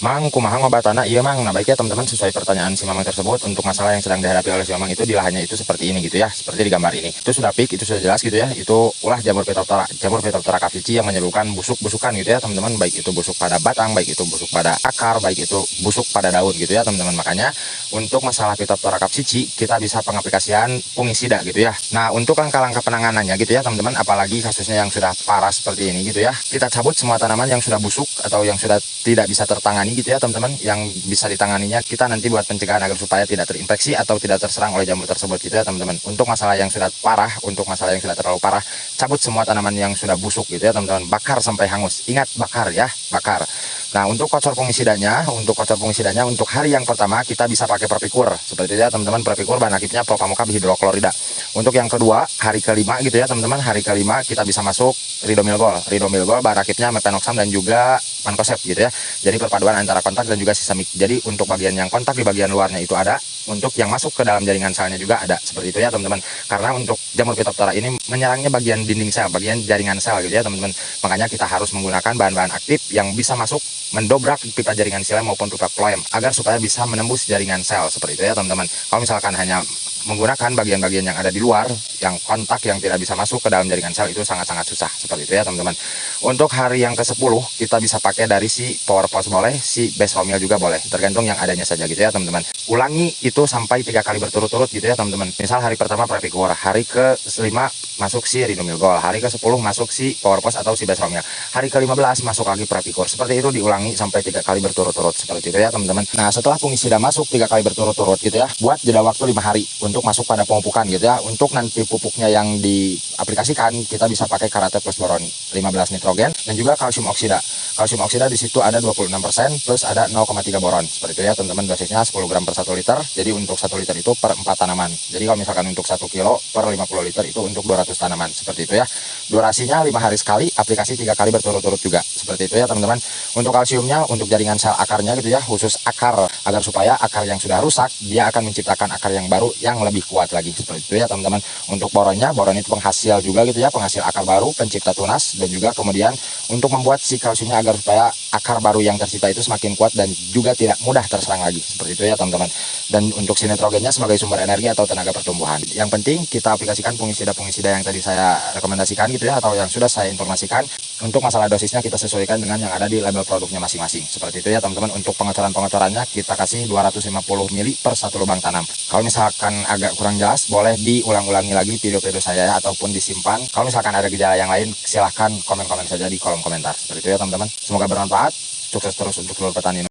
Mang, kumaha ngobatana? Iya mang. Nah baiknya teman-teman, sesuai pertanyaan si Mamang tersebut, untuk masalah yang sedang dihadapi oleh si Mamang itu di lahannya itu seperti ini gitu ya, seperti di gambar ini. Itu sudah peak, itu sudah jelas gitu ya. Itu ulah jamur Phytophthora capici yang menyebabkan busuk-busukan gitu ya teman-teman. Baik itu busuk pada batang, baik itu busuk pada akar, baik itu busuk pada daun gitu ya teman-teman. Makanya untuk masalah Phytophthora capici kita bisa pengaplikasian fungisida gitu ya. Nah untuk langkah-langkah penanganannya gitu ya teman-teman, apalagi kasusnya yang sudah parah seperti ini gitu ya, kita cabut semua tanaman yang sudah busuk atau yang sudah tidak bisa tertangani gitu ya teman-teman. Yang bisa ditanganinya kita nanti buat pencegahan agar supaya tidak terinfeksi atau tidak terserang oleh jamur tersebut gitu ya teman-teman. Untuk masalah yang sudah parah, untuk masalah yang sudah terlalu parah, cabut semua tanaman yang sudah busuk gitu ya teman-teman, bakar sampai hangus. Ingat, bakar ya, bakar. Nah untuk kocor fungisidanya, untuk hari yang pertama kita bisa pakai Propikur seperti itu ya teman-teman. Propikur bahan aktifnya Propamuka bihidroklorida. Untuk yang kedua, hari kelima gitu ya teman-teman, hari kelima kita bisa masuk Ridomilgol. Ridomilgol bahan aktifnya Mepenoxam dan juga Mancozeb gitu ya. Jadi perpaduan antara kontak dan juga sistemik. Jadi untuk bagian yang kontak di bagian luarnya itu ada, untuk yang masuk ke dalam jaringan selnya juga ada, seperti itu ya teman-teman. Karena untuk jamur Phytophthora ini menyerangnya bagian dinding sel, bagian jaringan sel gitu ya teman-teman. Makanya kita harus menggunakan bahan-bahan aktif yang bisa masuk mendobrak pipa jaringan sel maupun pipa kloem agar supaya bisa menembus jaringan sel, seperti itu ya teman-teman. Kalau misalkan hanya menggunakan bagian-bagian yang ada di luar, yang kontak yang tidak bisa masuk ke dalam jaringan sel, itu sangat-sangat susah, seperti itu ya teman-teman. Untuk hari yang ke-10 kita bisa pakai dari si Power Pulse boleh, si Besomil juga boleh, tergantung yang adanya saja gitu ya teman-teman. Ulangi itu sampai 3 kali berturut-turut gitu ya teman-teman. Misal hari pertama Propikur, hari ke-5 masuk si Ridomilgol, hari ke-10 masuk si Power Pulse atau si Besomil, hari ke-15 masuk lagi Propikur. Seperti itu diulangi sampai 3 kali berturut-turut, seperti itu ya teman-teman. Nah setelah fungisida masuk 3 kali berturut-turut gitu ya, buat jeda waktu 5 hari untuk masuk pada pemupukan gitu ya. Untuk nanti pupuknya yang diaplikasikan kita bisa pakai Karate plus boron 15 nitrogen dan juga kalsium oksida. Kalsium oksida di situ ada 26% plus ada 0,3 boron. Seperti itu ya teman-teman, dosisnya 10 gram per 1 liter. Jadi untuk 1 liter itu per 4 tanaman. Jadi kalau misalkan untuk 1 kilo per 50 liter itu untuk 200 tanaman. Seperti itu ya. Durasinya 5 hari sekali, aplikasi 3 kali berturut-turut juga. Seperti itu ya teman-teman. Untuk kalsiumnya untuk jaringan sel akarnya gitu ya, khusus akar, agar supaya akar yang sudah rusak dia akan menciptakan akar yang baru yang lebih kuat lagi, seperti itu ya teman-teman. Untuk boronnya, boron itu penghasil juga gitu ya, penghasil akar baru, pencipta tunas, dan juga kemudian untuk membuat si kalsiumnya agar supaya akar baru yang tercipta itu semakin kuat dan juga tidak mudah terserang lagi, seperti itu ya teman-teman. Dan untuk si nitrogennya sebagai sumber energi atau tenaga pertumbuhan. Yang penting kita aplikasikan fungisida yang tadi saya rekomendasikan gitu ya, atau yang sudah saya informasikan. Untuk masalah dosisnya kita sesuaikan dengan yang ada di label produknya masing-masing, seperti itu ya teman-teman. Untuk pengocoran-pengocorannya kita kasih 250 ml per 1 lubang tanam. Kalau misalkan agak kurang jelas, boleh diulang-ulangi lagi video-video saya ya, ataupun disimpan. Kalau misalkan ada gejala yang lain, silahkan komen-komen saja di kolom komentar. Seperti itu ya teman-teman. Semoga bermanfaat. Sukses terus untuk seluruh petani.